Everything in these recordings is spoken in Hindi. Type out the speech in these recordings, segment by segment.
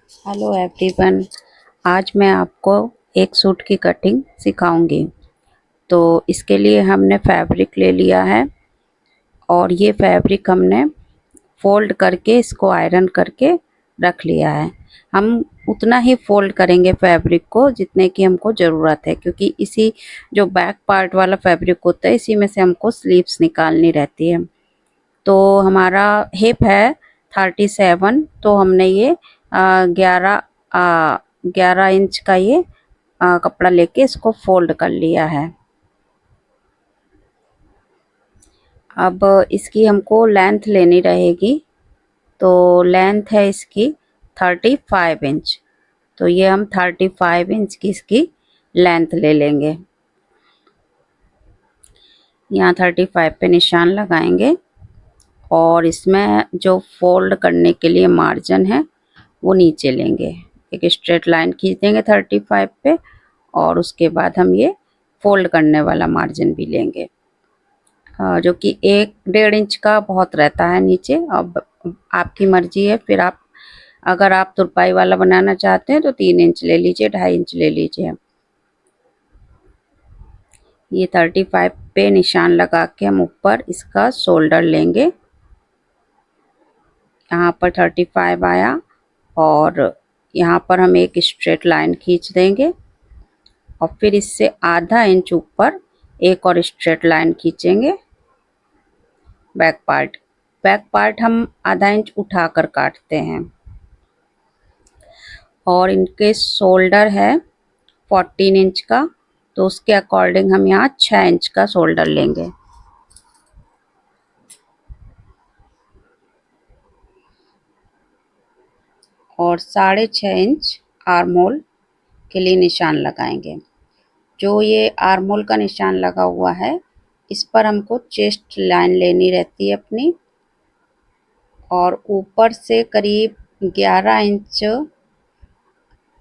Hello everyone. आज मैं आपको एक सूट की कटिंग सिखाऊंगी। तो इसके लिए हमने फैब्रिक ले लिया है और ये फैब्रिक हमने फोल्ड करके इसको आयरन करके रख लिया है। हम उतना ही फोल्ड करेंगे फैब्रिक को जितने की हमको ज़रूरत है, क्योंकि इसी जो बैक पार्ट वाला फैब्रिक होता है इसी में से हमको स्लीव्स निकालनी रहती है। तो हमारा हिप है 37, तो हमने ये 11 इंच का ये कपड़ा लेके इसको फोल्ड कर लिया है। अब इसकी हमको लेंथ लेनी रहेगी, तो लेंथ है इसकी 35 इंच। तो ये हम 35 इंच की इसकी लेंथ ले लेंगे। यहाँ 35 पे निशान लगाएंगे और इसमें जो फोल्ड करने के लिए मार्जिन है वो नीचे लेंगे। एक स्ट्रेट लाइन खींच देंगे 35 पे और उसके बाद हम ये फोल्ड करने वाला मार्जिन भी लेंगे, जो कि 1-1.5 इंच का बहुत रहता है नीचे। अब आपकी मर्जी है, फिर आप अगर आप तुरपाई वाला बनाना चाहते हैं तो 3 इंच ले लीजिए, 2.5 इंच ले लीजिए। ये 35 पे निशान लगा के हम ऊपर इसका शोल्डर लेंगे। यहाँ पर 35 आया और यहाँ पर हम एक स्ट्रेट लाइन खींच देंगे और फिर इससे आधा इंच ऊपर एक और स्ट्रेट लाइन खींचेंगे। बैक पार्ट हम आधा इंच उठाकर काटते हैं और इनके शोल्डर है 14 इंच का, तो उसके अकॉर्डिंग हम यहाँ 6 इंच का शोल्डर लेंगे। और 6.5 इंच आर्म होल के लिए निशान लगाएंगे। जो ये आर्म होल का निशान लगा हुआ है इस पर हमको चेस्ट लाइन लेनी रहती है अपनी, और ऊपर से करीब 11 इंच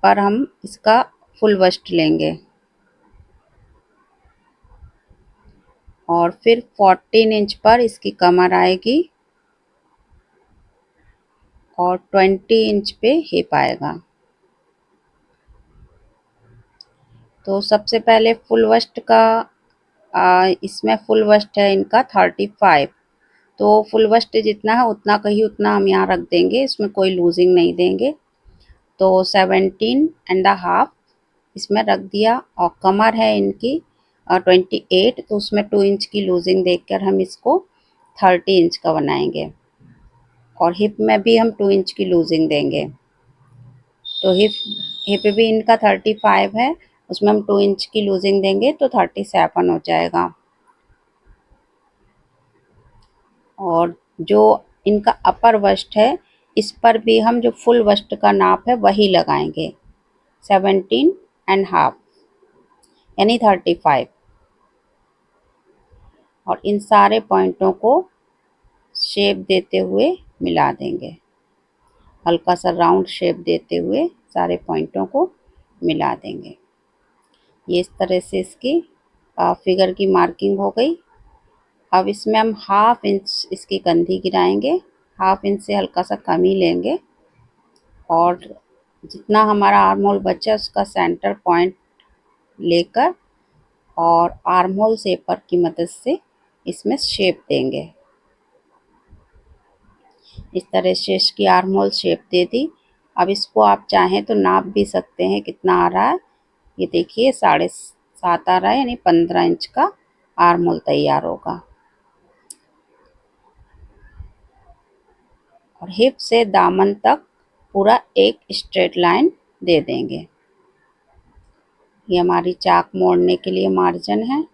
पर हम इसका फुल बस्ट लेंगे और फिर 14 इंच पर इसकी कमर आएगी और 20 इंच पे हिप आएगा। तो सबसे पहले फुल बस्ट का इसमें फुल बस्ट है इनका 35, तो फुल बस्ट जितना है उतना का ही उतना हम यहाँ रख देंगे, इसमें कोई लूजिंग नहीं देंगे। तो 17.5 इसमें रख दिया और कमर है इनकी 28, तो उसमें 2 इंच की लूजिंग देकर हम इसको 30 इंच का बनाएंगे और हिप में भी हम 2 इंच की लूजिंग देंगे। तो हिप भी इनका 35 है, उसमें हम 2 इंच की लूजिंग देंगे तो 37 हो जाएगा। और जो इनका अपर बस्ट है इस पर भी हम जो फुल बस्ट का नाप है वही लगाएंगे, 17.5 यानी 35। और इन सारे पॉइंटों को शेप देते हुए मिला देंगे, हल्का सा राउंड शेप देते हुए सारे पॉइंटों को मिला देंगे। ये इस तरह से इसकी फिगर की मार्किंग हो गई। अब इसमें हम 1/2 इंच इसकी कंधी गिराएंगे, 1/2 इंच से हल्का सा कम ही लेंगे और जितना हमारा आर्म होल बचा उसका सेंटर पॉइंट लेकर और आर्म होल शेपर की मदद से इसमें शेप देंगे। इस तरह से इसकी आर्म होल शेप दे दी। अब इसको आप चाहें तो नाप भी सकते हैं कितना आ रहा है। ये देखिए 7.5 आ रहा है, यानी 15 इंच का आर्म होल तैयार होगा। और हिप से दामन तक पूरा एक स्ट्रेट लाइन दे देंगे। ये हमारी चाक मोड़ने के लिए मार्जिन है।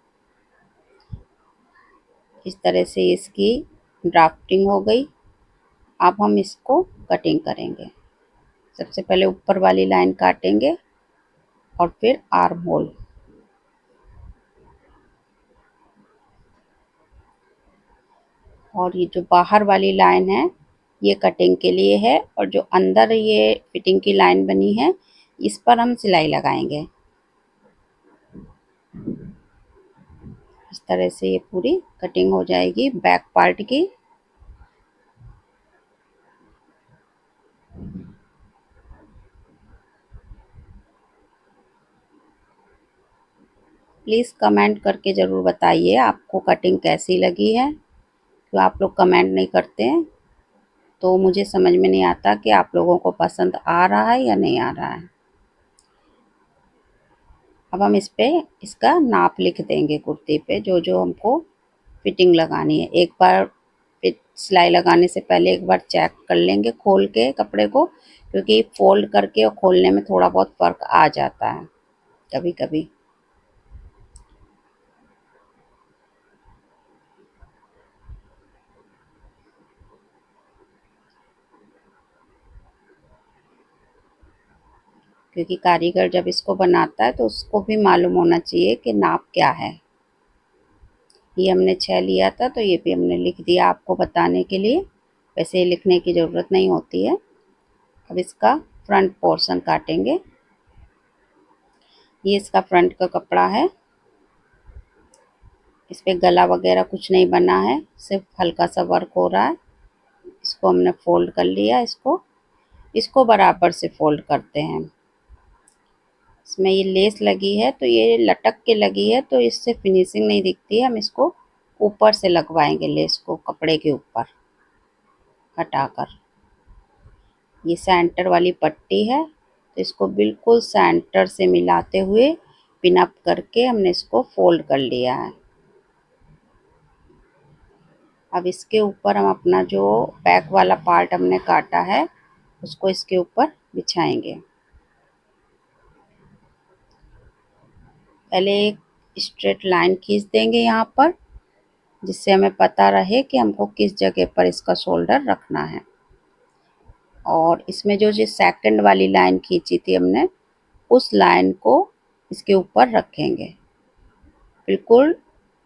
इस तरह से इसकी ड्राफ्टिंग हो गई। अब हम इसको कटिंग करेंगे। सबसे पहले ऊपर वाली लाइन काटेंगे और फिर आर्म होल। और ये जो बाहर वाली लाइन है ये कटिंग के लिए है, और जो अंदर ये फिटिंग की लाइन बनी है इस पर हम सिलाई लगाएंगे। इस तरह से ये पूरी कटिंग हो जाएगी बैक पार्ट की। प्लीज़ कमेंट करके ज़रूर बताइए आपको कटिंग कैसी लगी है। तो आप लोग कमेंट नहीं करते हैं तो मुझे समझ में नहीं आता कि आप लोगों को पसंद आ रहा है या नहीं आ रहा है। अब हम इस पे इसका नाप लिख देंगे कुर्ती पे, जो जो हमको फिटिंग लगानी है। एक बार सिलाई लगाने से पहले एक बार चेक कर लेंगे खोल के कपड़े को, क्योंकि फोल्ड करके और खोलने में थोड़ा बहुत फ़र्क आ जाता है कभी कभी। क्योंकि कारीगर जब इसको बनाता है तो उसको भी मालूम होना चाहिए कि नाप क्या है। ये हमने 6 लिया था तो ये भी हमने लिख दिया आपको बताने के लिए। वैसे ये लिखने की ज़रूरत नहीं होती है। अब इसका फ्रंट पोर्शन काटेंगे। ये इसका फ्रंट का कपड़ा है। इस पे गला वगैरह कुछ नहीं बना है, सिर्फ हल्का सा वर्क हो रहा है। इसको हमने फोल्ड कर लिया। इसको इसको बराबर से फोल्ड करते हैं। इसमें ये लेस लगी है तो ये लटक के लगी है तो इससे फिनिशिंग नहीं दिखती है। हम इसको ऊपर से लगवाएंगे लेस को कपड़े के ऊपर हटाकर। ये सेंटर वाली पट्टी है तो इसको बिल्कुल सेंटर से मिलाते हुए पिन अप करके हमने इसको फोल्ड कर लिया है। अब इसके ऊपर हम अपना जो बैक वाला पार्ट हमने काटा है उसको इसके ऊपर बिछाएंगे। पहले एक स्ट्रेट लाइन खींच देंगे यहाँ पर, जिससे हमें पता रहे कि हमको किस जगह पर इसका शोल्डर रखना है। और इसमें जो सेकंड वाली लाइन खींची थी हमने, उस लाइन को इसके ऊपर रखेंगे, बिल्कुल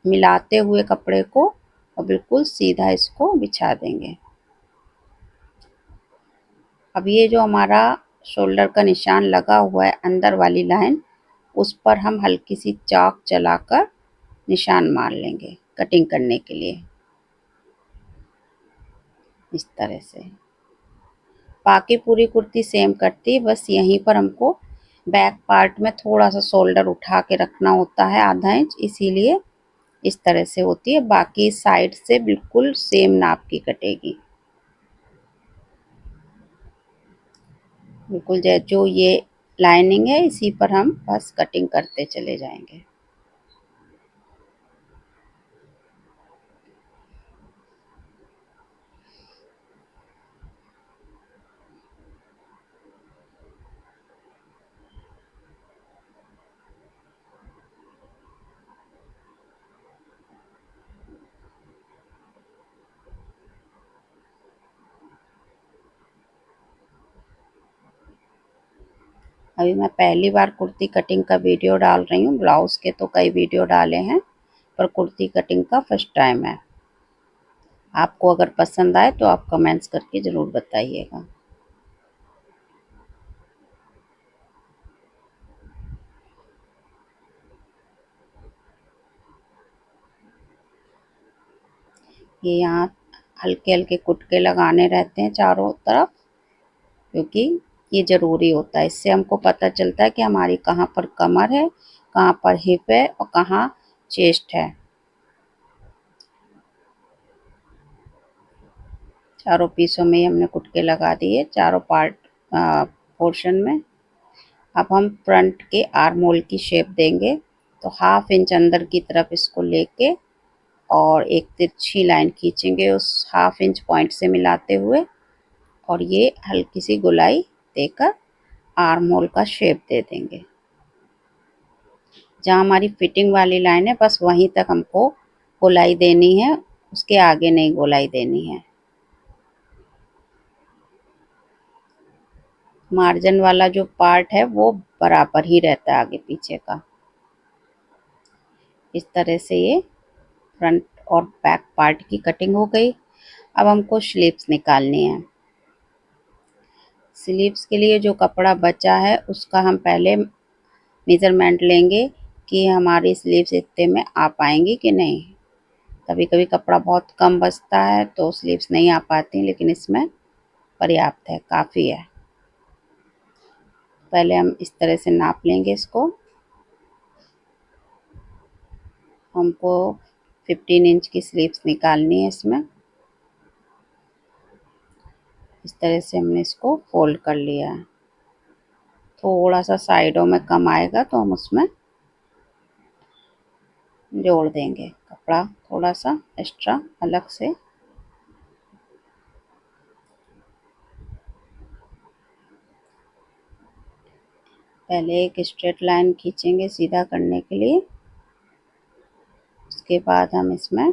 मिलाते हुए कपड़े को, और बिल्कुल सीधा इसको बिछा देंगे। अब ये जो हमारा शोल्डर का निशान लगा हुआ है अंदर वाली लाइन, उस पर हम हल्की सी चाक चलाकर निशान मार लेंगे कटिंग करने के लिए, इस तरह से। बाकी पूरी कुर्ती सेम कटती है, बस यहीं पर हमको बैक पार्ट में थोड़ा सा शोल्डर उठा के रखना होता है आधा इंच, इसीलिए इस तरह से होती है। बाकी साइड से बिल्कुल सेम नाप की कटेगी, बिल्कुल जो ये लाइनिंग है इसी पर हम बस कटिंग करते चले जाएंगे। अभी मैं पहली बार कुर्ती कटिंग का वीडियो डाल रही हूँ। ब्लाउज़ के तो कई वीडियो डाले हैं, पर कुर्ती कटिंग का फर्स्ट टाइम है। आपको अगर पसंद आए तो आप कमेंट्स करके ज़रूर बताइएगा। ये यहाँ हल्के हल्के कुटके लगाने रहते हैं चारों तरफ, क्योंकि ये ज़रूरी होता है। इससे हमको पता चलता है कि हमारी कहाँ पर कमर है, कहाँ पर हिप है और कहाँ चेस्ट है। चारों पीसों में हमने कुटके लगा दिए, चारों पोर्शन में। अब हम फ्रंट के आर्म होल की शेप देंगे, तो 1/2 इंच अंदर की तरफ इसको लेके और एक तिरछी लाइन खींचेंगे उस 1/2 इंच पॉइंट से मिलाते हुए, और ये हल्की सी गोलाई देकर आर्म होल का शेप दे देंगे। जहाँ हमारी फिटिंग वाली लाइन है बस वहीं तक हमको गोलाई देनी है, उसके आगे नहीं गोलाई देनी है। मार्जिन वाला जो पार्ट है वो बराबर ही रहता है आगे पीछे का। इस तरह से ये फ्रंट और बैक पार्ट की कटिंग हो गई। अब हमको स्लीव्स निकालनी है। स्लीव्स के लिए जो कपड़ा बचा है उसका हम पहले मेज़रमेंट लेंगे कि हमारी स्लीव्स इतने में आ पाएंगी कि नहीं। कभी कभी कपड़ा बहुत कम बचता है तो स्लीव्स नहीं आ पाती, लेकिन इसमें पर्याप्त है, काफ़ी है। पहले हम इस तरह से नाप लेंगे इसको। हमको 15 इंच की स्लीव्स निकालनी है इसमें। इस तरह से हमने इसको फोल्ड कर लिया है। थोड़ा सा साइडों में कम आएगा तो हम उसमें जोड़ देंगे कपड़ा थोड़ा सा एक्स्ट्रा अलग से। पहले एक स्ट्रेट लाइन खींचेंगे सीधा करने के लिए, उसके बाद हम इसमें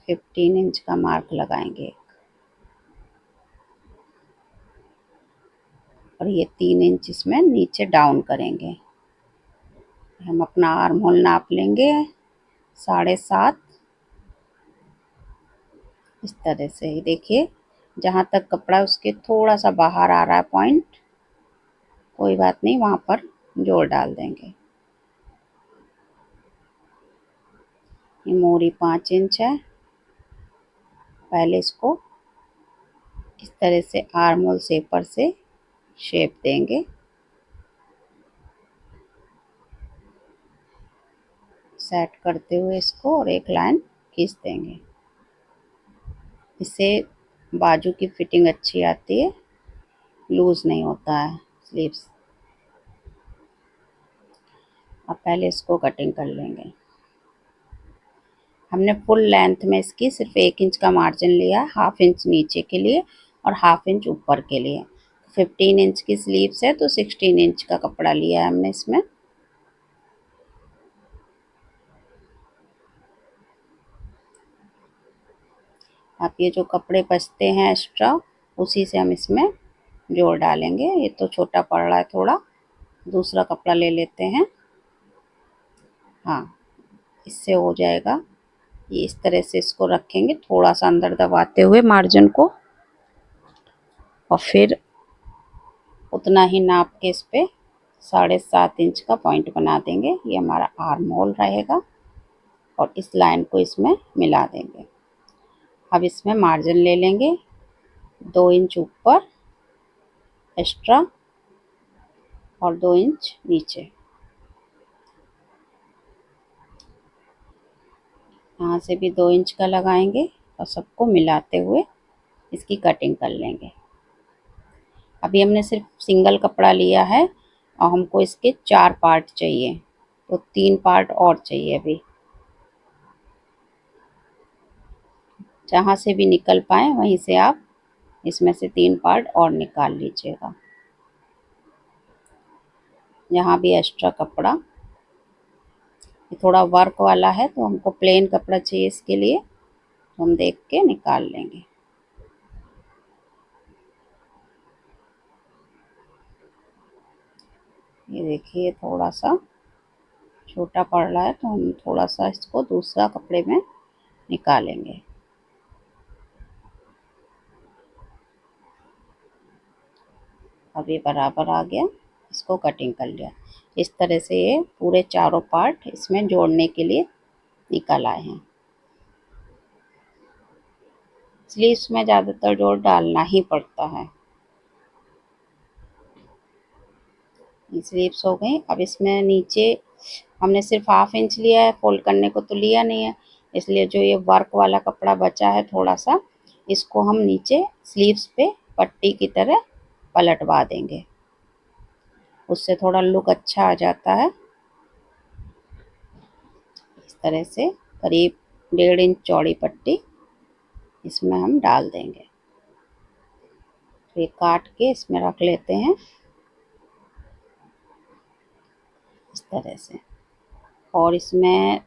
15 इंच का मार्क लगाएंगे और ये 3 इंच इसमें नीचे डाउन करेंगे। हम अपना आर्म होल नाप लेंगे 7.5। इस तरह से ही देखिए, जहाँ तक कपड़ा उसके थोड़ा सा बाहर आ रहा है पॉइंट, कोई बात नहीं, वहाँ पर जोड़ डाल देंगे। ये मोरी 5 इंच है। पहले इसको इस तरह से आर्म होल शेपर से शेप देंगे। सेट करते हुए इसको और एक लाइन खींच देंगे। इससे बाजू की फिटिंग अच्छी आती है, लूज नहीं होता है स्लीव्स। अब पहले इसको कटिंग कर लेंगे। हमने फुल लेंथ में इसकी सिर्फ 1 इंच का मार्जिन लिया है, हाफ इंच नीचे के लिए और हाफ इंच ऊपर के लिए। 15 इंच की स्लीव्स है तो 16 इंच का कपड़ा लिया है हमने इसमें। आप ये जो कपड़े बचते हैं एक्स्ट्रा, उसी से हम इसमें जोड़ डालेंगे। ये तो छोटा पड़ रहा है थोड़ा, दूसरा कपड़ा ले लेते हैं। हाँ, इससे हो जाएगा। ये इस तरह से इसको रखेंगे थोड़ा सा अंदर दबाते हुए मार्जिन को, और फिर उतना ही नाप के इस पे 7.5 इंच का पॉइंट बना देंगे। ये हमारा आर्म होल रहेगा और इस लाइन को इसमें मिला देंगे। अब इसमें मार्जिन ले लेंगे 2 इंच ऊपर एक्स्ट्रा और 2 इंच नीचे। यहाँ से भी 2 इंच का लगाएंगे और सबको मिलाते हुए इसकी कटिंग कर लेंगे। अभी हमने सिर्फ सिंगल कपड़ा लिया है और हमको इसके 4 पार्ट चाहिए, तो 3 पार्ट और चाहिए अभी। जहाँ से भी निकल पाए वहीं से आप इसमें से 3 पार्ट और निकाल लीजिएगा। यहाँ भी एक्स्ट्रा कपड़ा, ये थोड़ा वर्क वाला है तो हमको प्लेन कपड़ा चाहिए इसके लिए, तो हम देख के निकाल लेंगे। ये देखिए थोड़ा सा छोटा पड़ रहा है तो हम थोड़ा सा इसको दूसरा कपड़े में निकालेंगे। अभी बराबर आ गया, इसको कटिंग कर लिया। इस तरह से ये पूरे चारों पार्ट इसमें जोड़ने के लिए निकल आए हैं। स्लीव्स में ज़्यादातर जोड़ डालना ही पड़ता है। स्लीव्स हो गई। अब इसमें नीचे हमने सिर्फ हाफ इंच लिया है, फोल्ड करने को तो लिया नहीं है, इसलिए जो ये वर्क वाला कपड़ा बचा है थोड़ा सा, इसको हम नीचे स्लीव्स पे पट्टी की तरह पलटवा देंगे। उससे थोड़ा लुक अच्छा आ जाता है। इस तरह से करीब 1.5 इंच चौड़ी पट्टी इसमें हम डाल देंगे। तो ये काट के इसमें रख लेते हैं इस तरह से। और इसमें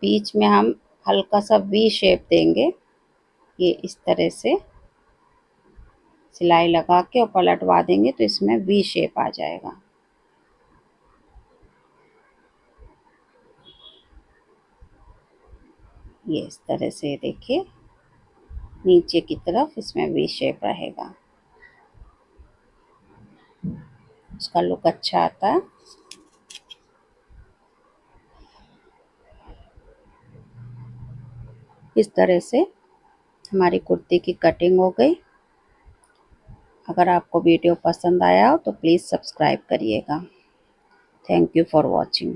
बीच में हम हल्का सा वी शेप देंगे। ये इस तरह से सिलाई लगा के और पलटवा देंगे तो इसमें वी शेप आ जाएगा। ये इस तरह से देखिए, नीचे की तरफ इसमें वी शेप रहेगा, उसका लुक अच्छा आता है। इस तरह से हमारी कुर्ती की कटिंग हो गई। अगर आपको वीडियो पसंद आया हो तो प्लीज़ सब्सक्राइब करिएगा। Thank you for watching.